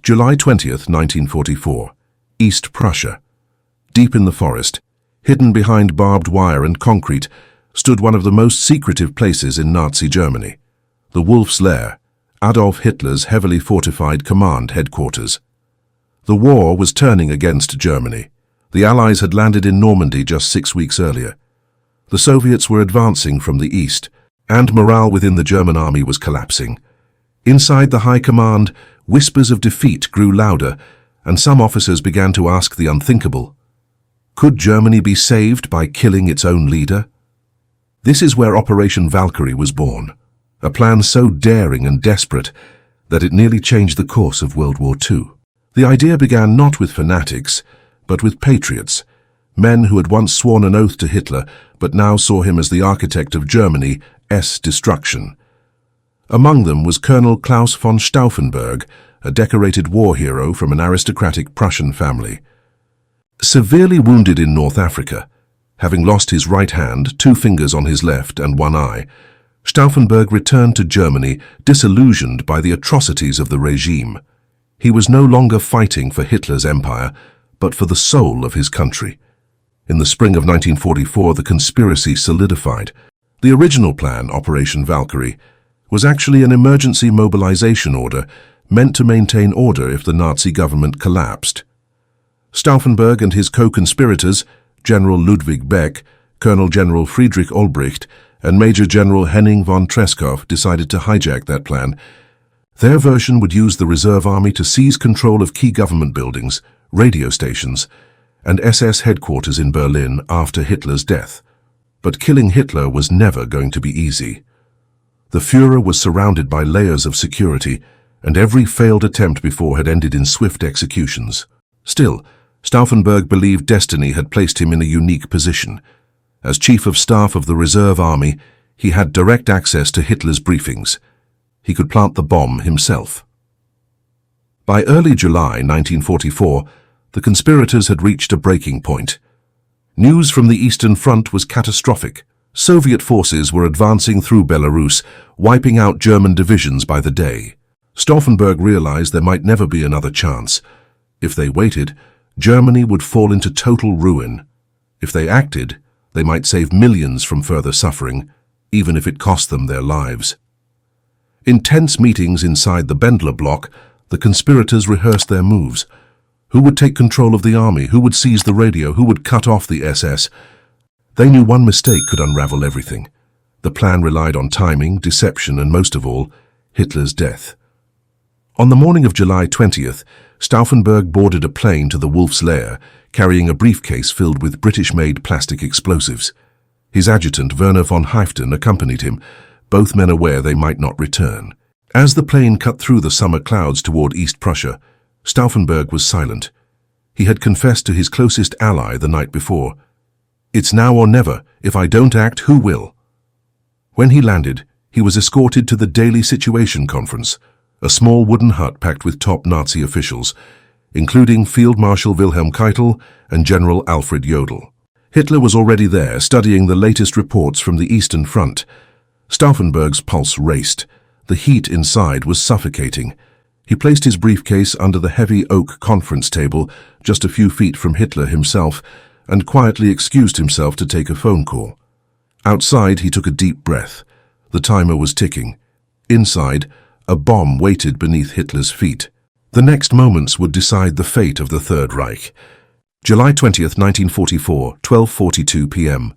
July 20th, 1944, East Prussia. Deep in the forest, hidden behind barbed wire and concrete, stood one of the most secretive places in Nazi Germany, the Wolf's Lair, Adolf Hitler's heavily fortified command headquarters. The war was turning against Germany. The Allies had landed in Normandy just 6 weeks earlier. The Soviets were advancing from the east, and morale within the German army was collapsing. Inside the high command, whispers of defeat grew louder, and some officers began to ask the unthinkable. Could Germany be saved by killing its own leader? This is where Operation Valkyrie was born, a plan so daring and desperate that it nearly changed the course of World War II. The idea began not with fanatics, but with patriots, men who had once sworn an oath to Hitler but now saw him as the architect of Germany's destruction. Among them was Colonel Claus von Stauffenberg, a decorated war hero from an aristocratic Prussian family. Severely wounded in North Africa, having lost his right hand, 2 fingers on his left and 1 eye, Stauffenberg returned to Germany disillusioned by the atrocities of the regime. He was no longer fighting for Hitler's empire, but for the soul of his country. In the spring of 1944, the conspiracy solidified. The original plan, Operation Valkyrie, was actually an emergency mobilization order meant to maintain order if the Nazi government collapsed. Stauffenberg and his co-conspirators, General Ludwig Beck, Colonel General Friedrich Olbricht, and Major General Henning von Treschow decided to hijack that plan. Their version would use the reserve army to seize control of key government buildings, radio stations, and SS headquarters in Berlin after Hitler's death. But killing Hitler was never going to be easy. The Führer was surrounded by layers of security, and every failed attempt before had ended in swift executions. Still, Stauffenberg believed destiny had placed him in a unique position. As Chief of Staff of the Reserve Army, he had direct access to Hitler's briefings. He could plant the bomb himself. By early July 1944, the conspirators had reached a breaking point. News from the Eastern Front was catastrophic. Soviet forces were advancing through Belarus, wiping out German divisions by the day. Stauffenberg realized there might never be another chance. If they waited, Germany would fall into total ruin. If they acted, they might save millions from further suffering, even if it cost them their lives. In tense meetings inside the Bendler block, the conspirators rehearsed their moves. Who would take control of the army? Who would seize the radio? Who would cut off the SS? They knew one mistake could unravel everything. The plan relied on timing, deception, and most of all, Hitler's death. On the morning of July 20th, Stauffenberg boarded a plane to the Wolf's Lair, carrying a briefcase filled with British-made plastic explosives. His adjutant, Werner von Haiften, accompanied him, both men aware they might not return. As the plane cut through the summer clouds toward East Prussia, Stauffenberg was silent. He had confessed to his closest ally the night before. "It's now or never. If I don't act, who will?" When he landed, he was escorted to the Daily Situation Conference, a small wooden hut packed with top Nazi officials, including Field Marshal Wilhelm Keitel and General Alfred Jodl. Hitler was already there, studying the latest reports from the Eastern Front. Stauffenberg's pulse raced. The heat inside was suffocating. He placed his briefcase under the heavy oak conference table, just a few feet from Hitler himself, and quietly excused himself to take a phone call. Outside, he took a deep breath. The timer was ticking. Inside, a bomb waited beneath Hitler's feet. The next moments would decide the fate of the Third Reich. July 20th, 1944, 12:42 p.m.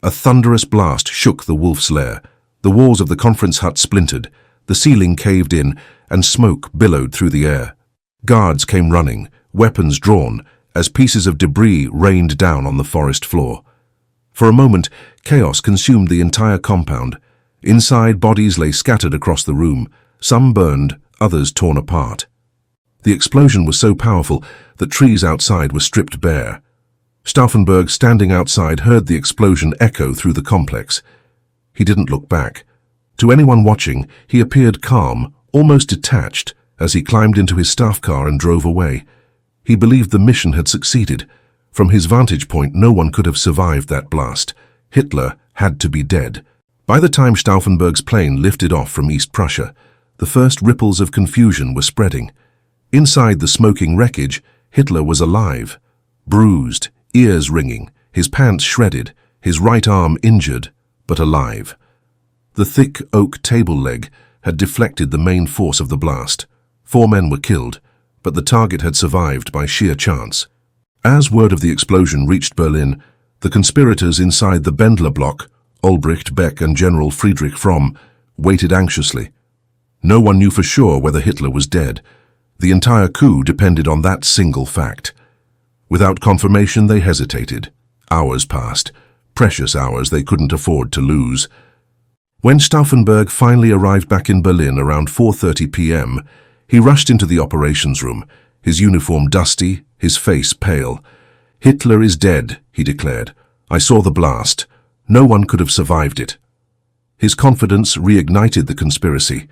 A thunderous blast shook the Wolf's Lair. The walls of the conference hut splintered, the ceiling caved in, and smoke billowed through the air. Guards came running, weapons drawn, as pieces of debris rained down on the forest floor. For a moment, chaos consumed the entire compound. Inside, bodies lay scattered across the room, some burned, others torn apart. The explosion was so powerful that trees outside were stripped bare. Stauffenberg, standing outside, heard the explosion echo through the complex. He didn't look back. To anyone watching, he appeared calm, almost detached, as he climbed into his staff car and drove away. He believed the mission had succeeded. From his vantage point, no one could have survived that blast. Hitler had to be dead. By the time Stauffenberg's plane lifted off from East Prussia, the first ripples of confusion were spreading. Inside the smoking wreckage, Hitler was alive, bruised, ears ringing, his pants shredded, his right arm injured, but alive. The thick oak table leg had deflected the main force of the blast. 4 men were killed, but the target had survived by sheer chance. As word of the explosion reached Berlin, the conspirators inside the Bendler block, Ulbricht, Beck and General Friedrich Fromm, waited anxiously. No one knew for sure whether Hitler was dead. The entire coup depended on that single fact. Without confirmation, they hesitated. Hours passed, precious hours they couldn't afford to lose. When Stauffenberg finally arrived back in Berlin around 4:30 p.m., he rushed into the operations room, his uniform dusty, his face pale. "Hitler is dead," he declared. "I saw the blast. No one could have survived it." His confidence reignited the conspiracy.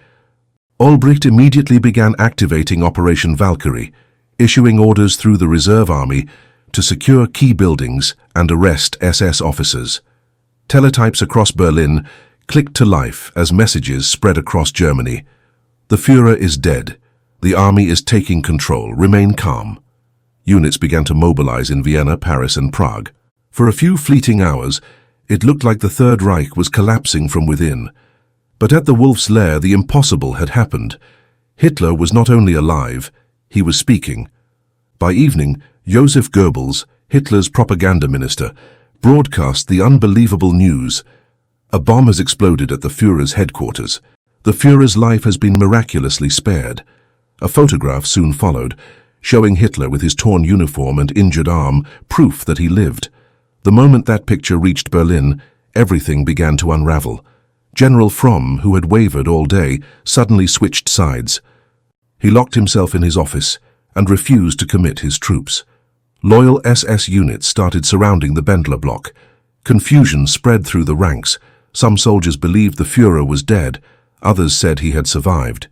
Ulbricht immediately began activating Operation Valkyrie, issuing orders through the reserve army to secure key buildings and arrest SS officers. Teletypes across Berlin clicked to life as messages spread across Germany. "The Führer is dead. The army is taking control. Remain calm." Units began to mobilize in Vienna, Paris and Prague. For a few fleeting hours, it looked like the Third Reich was collapsing from within. But at the Wolf's Lair, the impossible had happened. Hitler was not only alive, he was speaking. By evening, Joseph Goebbels, Hitler's propaganda minister, broadcast the unbelievable news. "A bomb has exploded at the Führer's headquarters. The Führer's life has been miraculously spared." A photograph soon followed, showing Hitler with his torn uniform and injured arm, proof that he lived. The moment that picture reached Berlin, everything began to unravel. General Fromm, who had wavered all day, suddenly switched sides. He locked himself in his office and refused to commit his troops. Loyal SS units started surrounding the Bendler block. Confusion spread through the ranks. Some soldiers believed the Führer was dead, others said he had survived.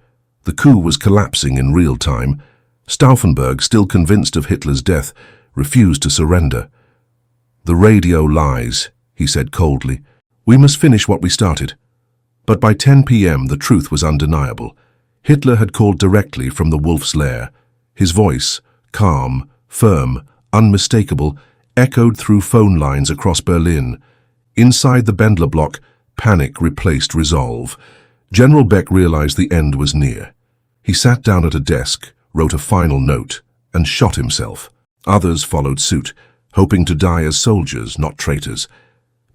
The coup was collapsing in real time. Stauffenberg, still convinced of Hitler's death, refused to surrender. "The radio lies," he said coldly. "We must finish what we started." But by 10 p.m. the truth was undeniable. Hitler had called directly from the Wolf's Lair. His voice, calm, firm, unmistakable, echoed through phone lines across Berlin. Inside the Bendler block, panic replaced resolve. General Beck realized the end was near. He sat down at a desk, wrote a final note, and shot himself. Others followed suit, hoping to die as soldiers, not traitors.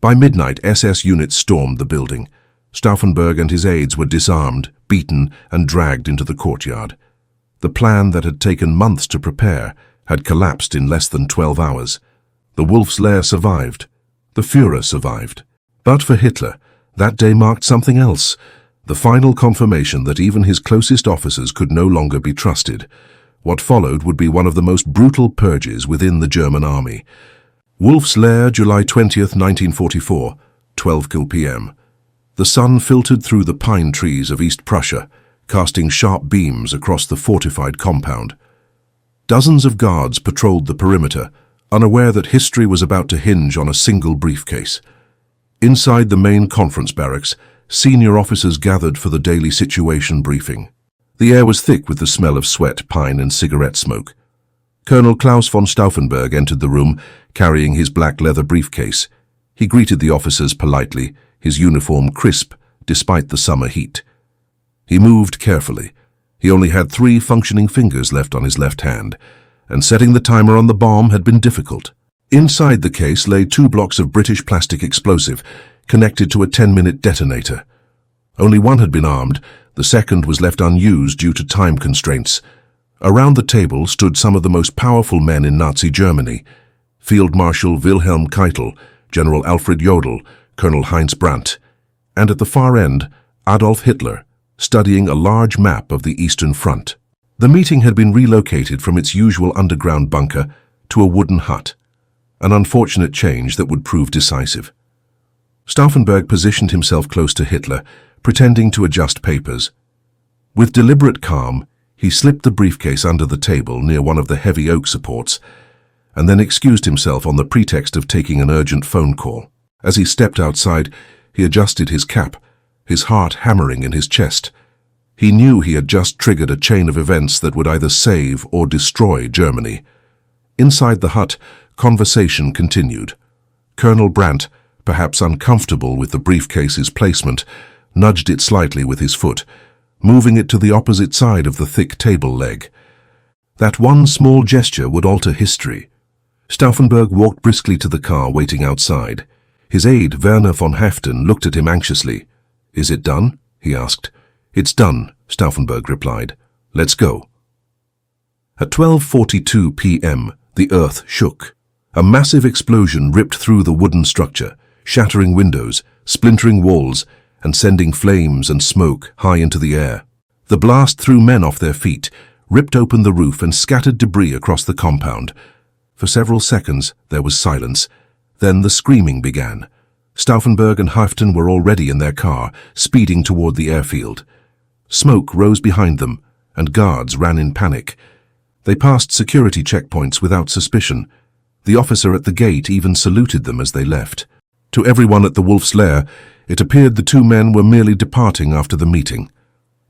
By midnight, SS units stormed the building. Stauffenberg and his aides were disarmed, beaten, and dragged into the courtyard. The plan that had taken months to prepare had collapsed in less than 12 hours. The Wolf's Lair survived. The Führer survived. But for Hitler, that day marked something else. The final confirmation that even his closest officers could no longer be trusted. What followed would be one of the most brutal purges within the German army. Wolf's Lair, July 20th, 1944, 12 p.m. The sun filtered through the pine trees of East Prussia, casting sharp beams across the fortified compound. Dozens of guards patrolled the perimeter, unaware that history was about to hinge on a single briefcase. Inside the main conference barracks, senior officers gathered for the daily situation briefing. The air was thick with the smell of sweat, pine, and cigarette smoke. Colonel Claus von Stauffenberg entered the room, carrying his black leather briefcase. He greeted the officers politely, his uniform crisp despite the summer heat. He moved carefully. He only had 3 functioning fingers left on his left hand, and setting the timer on the bomb had been difficult. Inside the case lay 2 blocks of British plastic explosive, connected to a 10-minute detonator. Only one had been armed, the second was left unused due to time constraints. Around the table stood some of the most powerful men in Nazi Germany: Field Marshal Wilhelm Keitel, General Alfred Jodl, Colonel Heinz Brandt, and at the far end, Adolf Hitler, studying a large map of the Eastern Front. The meeting had been relocated from its usual underground bunker to a wooden hut, an unfortunate change that would prove decisive. Stauffenberg positioned himself close to Hitler, pretending to adjust papers. With deliberate calm, he slipped the briefcase under the table near one of the heavy oak supports, and then excused himself on the pretext of taking an urgent phone call. As he stepped outside, he adjusted his cap, his heart hammering in his chest. He knew he had just triggered a chain of events that would either save or destroy Germany. Inside the hut, conversation continued. Colonel Brandt, perhaps uncomfortable with the briefcase's placement, nudged it slightly with his foot, moving it to the opposite side of the thick table leg. That one small gesture would alter history. Stauffenberg walked briskly to the car waiting outside. His aide, Werner von Haften, looked at him anxiously. "Is it done?" he asked. "It's done," Stauffenberg replied. "Let's go." At 12:42 p.m., the earth shook. A massive explosion ripped through the wooden structure, shattering windows, splintering walls, and sending flames and smoke high into the air. The blast threw men off their feet, ripped open the roof, and scattered debris across the compound. For several seconds, there was silence. Then the screaming began. Stauffenberg and Haften were already in their car, speeding toward the airfield. Smoke rose behind them, and guards ran in panic. They passed security checkpoints without suspicion. The officer at the gate even saluted them as they left. To everyone at the Wolf's Lair, it appeared the two men were merely departing after the meeting.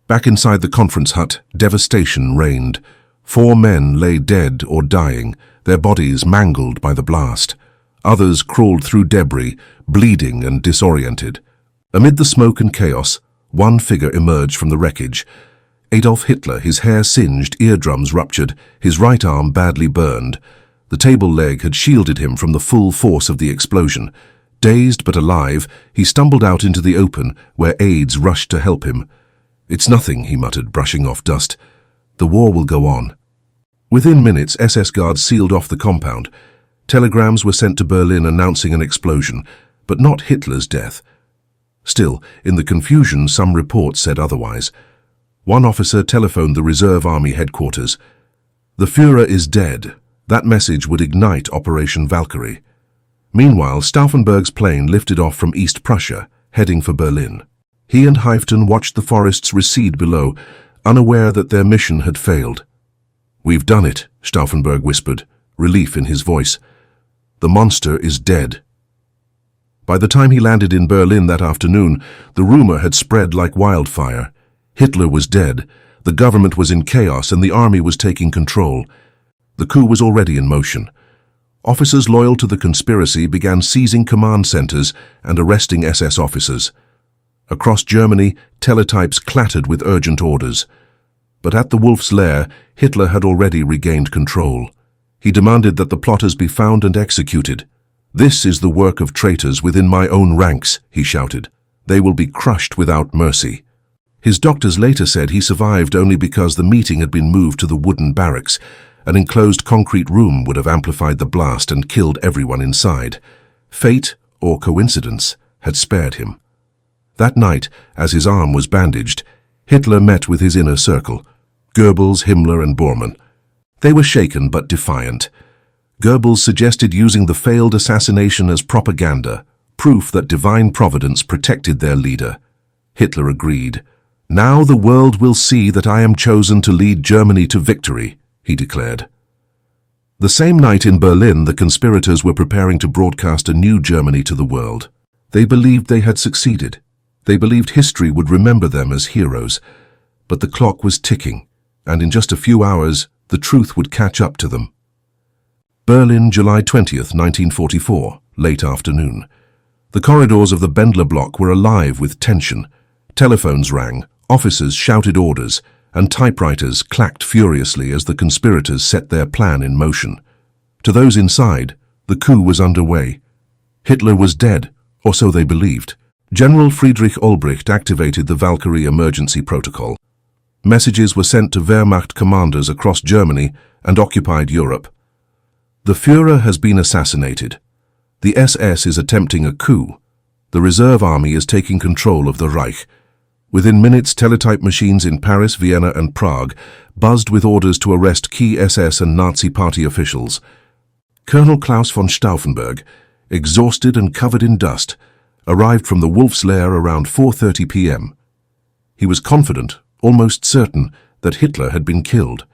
Back inside the conference hut, devastation reigned. 4 men lay dead or dying, their bodies mangled by the blast. Others crawled through debris, bleeding and disoriented. Amid the smoke and chaos, one figure emerged from the wreckage. Adolf Hitler, his hair singed, eardrums ruptured, his right arm badly burned. The table leg had shielded him from the full force of the explosion. Dazed but alive, he stumbled out into the open, where aides rushed to help him. "It's nothing," he muttered, brushing off dust. "The war will go on." Within minutes, SS guards sealed off the compound. Telegrams were sent to Berlin announcing an explosion, but not Hitler's death. Still, in the confusion, some reports said otherwise. One officer telephoned the Reserve Army headquarters. "The Führer is dead." That message would ignite Operation Valkyrie. Meanwhile, Stauffenberg's plane lifted off from East Prussia, heading for Berlin. He and Haften watched the forests recede below, unaware that their mission had failed. "We've done it," Stauffenberg whispered, relief in his voice. "The monster is dead." By the time he landed in Berlin that afternoon, the rumor had spread like wildfire. Hitler was dead, the government was in chaos, and the army was taking control. The coup was already in motion. Officers loyal to the conspiracy began seizing command centers and arresting SS officers. Across Germany, teletypes clattered with urgent orders. But at the Wolf's Lair, Hitler had already regained control. He demanded that the plotters be found and executed. "This is the work of traitors within my own ranks," he shouted. "They will be crushed without mercy." His doctors later said he survived only because the meeting had been moved to the wooden barracks. An enclosed concrete room would have amplified the blast and killed everyone inside. Fate, or coincidence, had spared him. That night, as his arm was bandaged, Hitler met with his inner circle, Goebbels, Himmler, and Bormann. They were shaken but defiant. Goebbels suggested using the failed assassination as propaganda, proof that divine providence protected their leader. Hitler agreed. "Now the world will see that I am chosen to lead Germany to victory," he declared. The same night in Berlin, the conspirators were preparing to broadcast a new Germany to the world. They believed they had succeeded. They believed history would remember them as heroes. But the clock was ticking, and in just a few hours, the truth would catch up to them. Berlin, July 20th, 1944, late afternoon. The corridors of the Bendler block were alive with tension. Telephones rang, officers shouted orders, and typewriters clacked furiously as the conspirators set their plan in motion. To those inside, the coup was underway. Hitler was dead, or so they believed. General Friedrich Olbricht activated the Valkyrie emergency protocol. Messages were sent to Wehrmacht commanders across Germany and occupied Europe. The Führer has been assassinated. The SS is attempting a coup. The Reserve Army is taking control of the Reich. Within minutes, teletype machines in Paris, Vienna, and Prague buzzed with orders to arrest key SS and Nazi Party officials. Colonel Claus von Stauffenberg, exhausted and covered in dust, arrived from the Wolf's Lair around 4:30 p.m. He was confident, almost certain, that Hitler had been killed.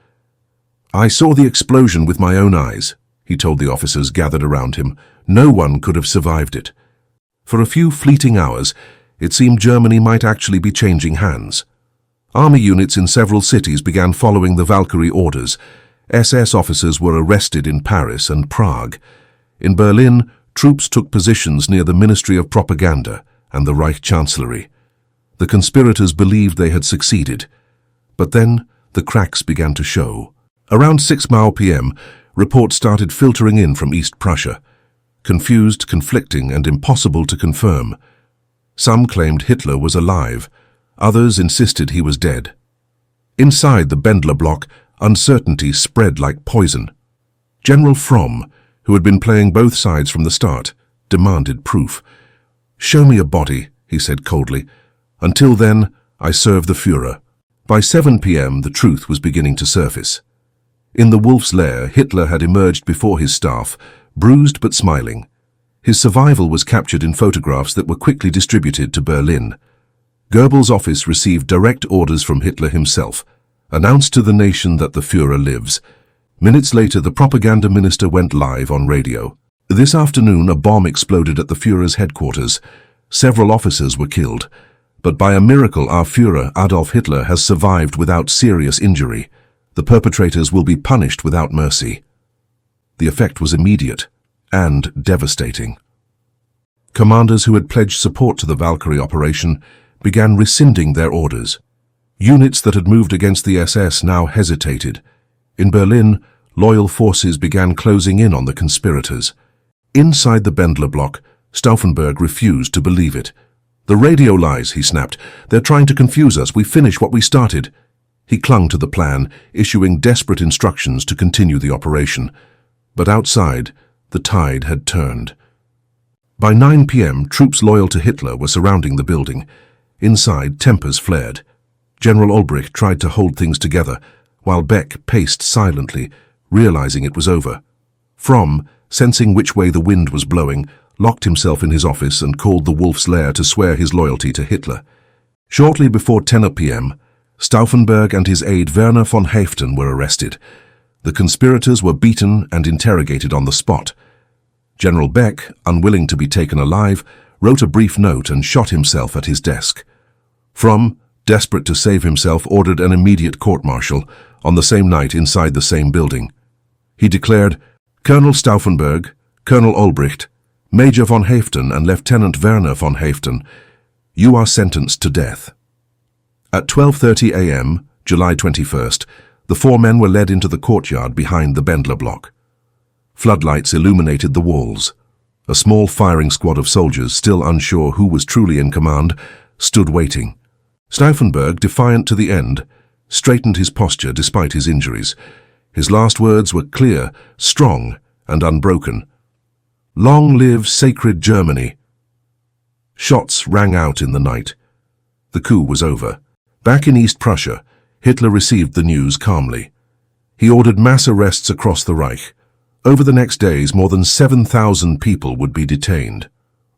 "I saw the explosion with my own eyes," he told the officers gathered around him. "No one could have survived it." For a few fleeting hours, it seemed Germany might actually be changing hands. Army units in several cities began following the Valkyrie orders. SS officers were arrested in Paris and Prague. In Berlin, troops took positions near the Ministry of Propaganda and the Reich Chancellery. The conspirators believed they had succeeded. But then, the cracks began to show. Around 6 p.m., reports started filtering in from East Prussia. Confused, conflicting, and impossible to confirm. Some claimed Hitler was alive. Others insisted he was dead. Inside the Bendler block, uncertainty spread like poison. General Fromm, who had been playing both sides from the start, demanded proof. "Show me a body," he said coldly. "Until then, I serve the Führer." By 7 p.m., the truth was beginning to surface. In the Wolf's Lair, Hitler had emerged before his staff, bruised but smiling. His survival was captured in photographs that were quickly distributed to Berlin. Goebbels' office received direct orders from Hitler himself, announced to the nation that the Führer lives. Minutes later, the propaganda minister went live on radio. This afternoon, a bomb exploded at the Führer's headquarters. Several officers were killed. But by a miracle, our Führer, Adolf Hitler, has survived without serious injury. The perpetrators will be punished without mercy. The effect was immediate and devastating. Commanders who had pledged support to the Valkyrie operation began rescinding their orders. Units that had moved against the SS now hesitated. In Berlin, loyal forces began closing in on the conspirators. Inside the Bendler block, Stauffenberg refused to believe it. "The radio lies," he snapped. "They're trying to confuse us. We finish what we started." He clung to the plan, issuing desperate instructions to continue the operation. But outside, the tide had turned. By 9 p.m., troops loyal to Hitler were surrounding the building. Inside, tempers flared. General Olbricht tried to hold things together, while Beck paced silently, realizing it was over. Fromm, sensing which way the wind was blowing, locked himself in his office and called the Wolf's Lair to swear his loyalty to Hitler. Shortly before 10 p.m., Stauffenberg and his aide Werner von Haeften were arrested. The conspirators were beaten and interrogated on the spot. General Beck, unwilling to be taken alive, wrote a brief note and shot himself at his desk. Fromm, desperate to save himself, ordered an immediate court-martial on the same night inside the same building. He declared, "Colonel Stauffenberg, Colonel Olbricht, Major von Haeften and Lieutenant Werner von Haeften, you are sentenced to death." At 12:30 a.m., July 21st, the four men were led into the courtyard behind the Bendler block. Floodlights illuminated the walls. A small firing squad of soldiers, still unsure who was truly in command, stood waiting. Stauffenberg, defiant to the end, straightened his posture despite his injuries. His last words were clear, strong, and unbroken. "Long live sacred Germany." Shots rang out in the night. The coup was over. Back in East Prussia, Hitler received the news calmly. He ordered mass arrests across the Reich. Over the next days, more than 7,000 people would be detained.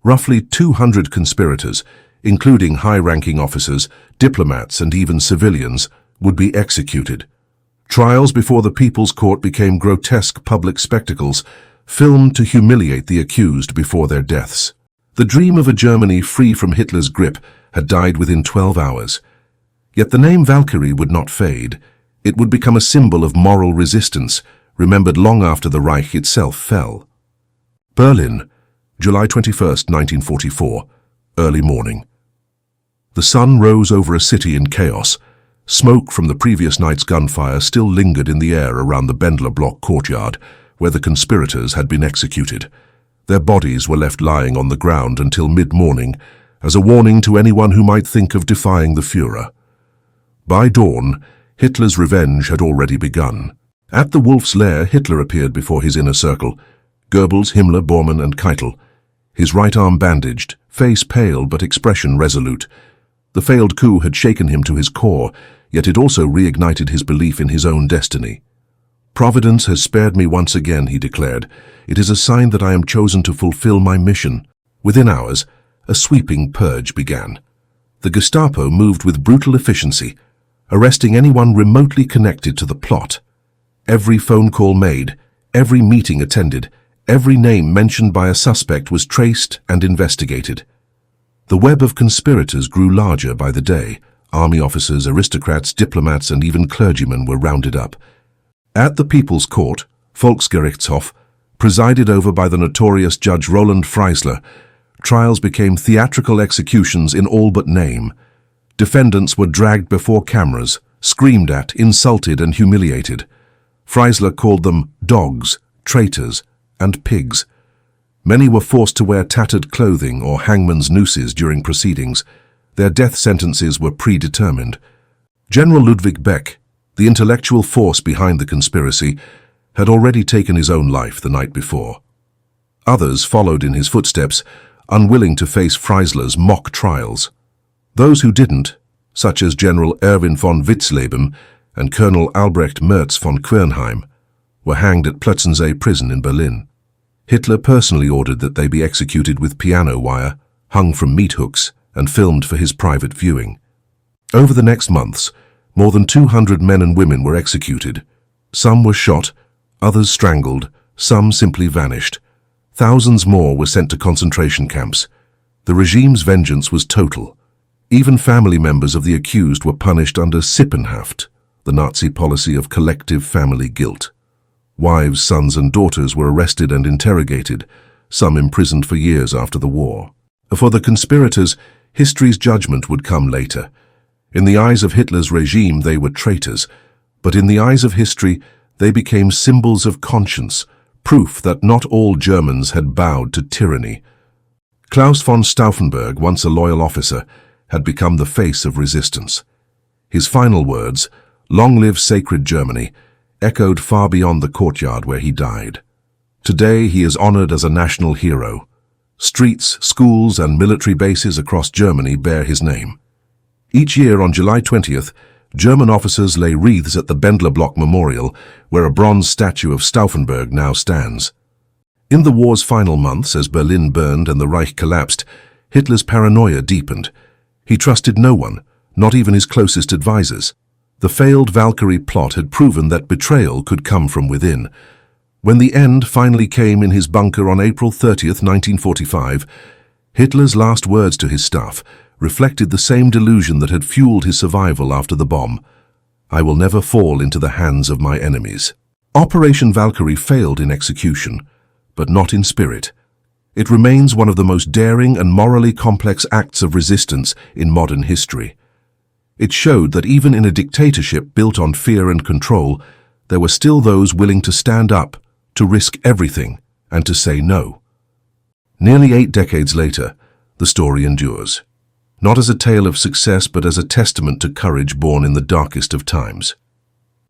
Roughly 200 conspirators, including high-ranking officers, diplomats, and even civilians, would be executed. Trials before the People's Court became grotesque public spectacles, filmed to humiliate the accused before their deaths. The dream of a Germany free from Hitler's grip had died within 12 hours. Yet the name Valkyrie would not fade. It would become a symbol of moral resistance, remembered long after the Reich itself fell. Berlin, July 21, 1944, early morning. The sun rose over a city in chaos. Smoke from the previous night's gunfire still lingered in the air around the Bendler block courtyard, where the conspirators had been executed. Their bodies were left lying on the ground until mid-morning, as a warning to anyone who might think of defying the Führer. By dawn, Hitler's revenge had already begun. At the Wolf's Lair, Hitler appeared before his inner circle. Goebbels, Himmler, Bormann, and Keitel. His right arm bandaged, face pale but expression resolute. The failed coup had shaken him to his core, yet it also reignited his belief in his own destiny. "Providence has spared me once again," he declared. "It is a sign that I am chosen to fulfill my mission." Within hours, a sweeping purge began. The Gestapo moved with brutal efficiency, arresting anyone remotely connected to the plot. Every phone call made, every meeting attended, every name mentioned by a suspect was traced and investigated. The web of conspirators grew larger by the day, Army officers, aristocrats, diplomats, and even clergymen were rounded up. At the People's Court, Volksgerichtshof, presided over by the notorious Judge Roland Freisler, trials became theatrical executions in all but name. Defendants were dragged before cameras, screamed at, insulted, and humiliated. Freisler called them dogs, traitors, and pigs. Many were forced to wear tattered clothing or hangman's nooses during proceedings. Their death sentences were predetermined. General Ludwig Beck, the intellectual force behind the conspiracy, had already taken his own life the night before. Others followed in his footsteps, unwilling to face Freisler's mock trials. Those who didn't, such as General Erwin von Witzleben and Colonel Albrecht Merz von Quernheim, were hanged at Plötzensee prison in Berlin. Hitler personally ordered that they be executed with piano wire, hung from meat hooks, and filmed for his private viewing. Over the next months, more than 200 men and women were executed. Some were shot, others strangled, some simply vanished. Thousands more were sent to concentration camps. The regime's vengeance was total. Even family members of the accused were punished under Sippenhaft, the Nazi policy of collective family guilt. Wives, sons, and daughters were arrested and interrogated, some imprisoned for years after the war. For the conspirators, history's judgment would come later. In the eyes of Hitler's regime, they were traitors, but in the eyes of history, they became symbols of conscience, proof that not all Germans had bowed to tyranny. Claus von Stauffenberg, once a loyal officer, had become the face of resistance. His final words, "Long live sacred Germany," echoed far beyond the courtyard where he died. Today he is honored as a national hero. Streets, schools, and military bases across Germany bear his name. Each year on July 20th, German officers lay wreaths at the Bendler Block Memorial, where a bronze statue of Stauffenberg now stands. In the war's final months, as Berlin burned and the Reich collapsed, Hitler's paranoia deepened. He trusted no one, not even his closest advisors. The failed Valkyrie plot had proven that betrayal could come from within. When the end finally came in his bunker on April 30th, 1945, Hitler's last words to his staff reflected the same delusion that had fueled his survival after the bomb. "I will never fall into the hands of my enemies." Operation Valkyrie failed in execution, but not in spirit. It remains one of the most daring and morally complex acts of resistance in modern history. It showed that even in a dictatorship built on fear and control, there were still those willing to stand up, to risk everything, and to say no. Nearly 8 decades later, the story endures. Not as a tale of success, but as a testament to courage born in the darkest of times.